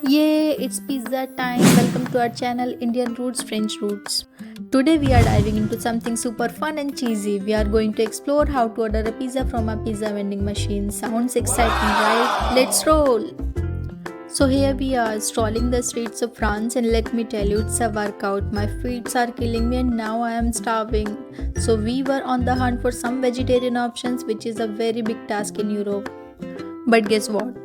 Yay, it's pizza time. Welcome to our channel Indian Roots French Roots. Today we are diving into something super fun and cheesy. We are going to explore how to order a pizza from a pizza vending machine. Sounds exciting, right? Let's roll. So here we are strolling the streets of France, and let me tell you, it's a workout. My feet are killing me and now I am starving. So we were on the hunt for some vegetarian options, which is a very big task in Europe. But guess what?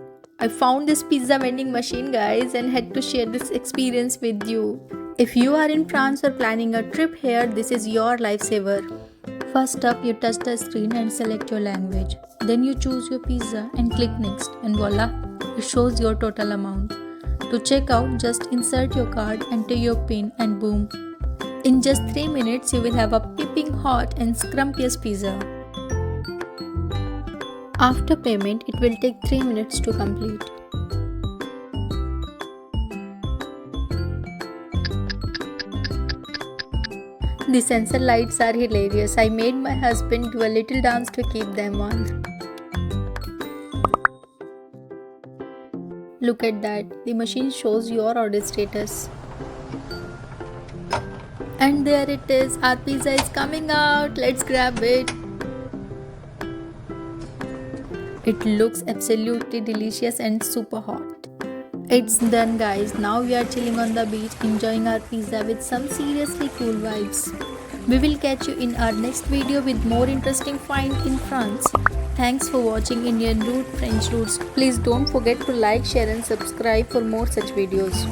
I found this pizza vending machine, guys, and had to share this experience with you. If you are in France or planning a trip here, this is your lifesaver. First up, you touch the screen and select your language. Then you choose your pizza and click next, and voila, it shows your total amount. To check out, just insert your card, enter your PIN, and boom. In just 3 minutes, you will have a piping hot and scrumptious pizza. After payment, it will take 3 minutes to complete. The sensor lights are hilarious. I made my husband do a little dance to keep them on. Look at that. The machine shows your order status. And there it is. Our pizza is coming out. Let's grab it. It looks absolutely delicious and super hot. It's done, guys. Now we are chilling on the beach, enjoying our pizza with some seriously cool vibes. We will catch you in our next video with more interesting finds in France. Thanks for watching Indian Root French Roots. Please don't forget to like, share and subscribe for more such videos.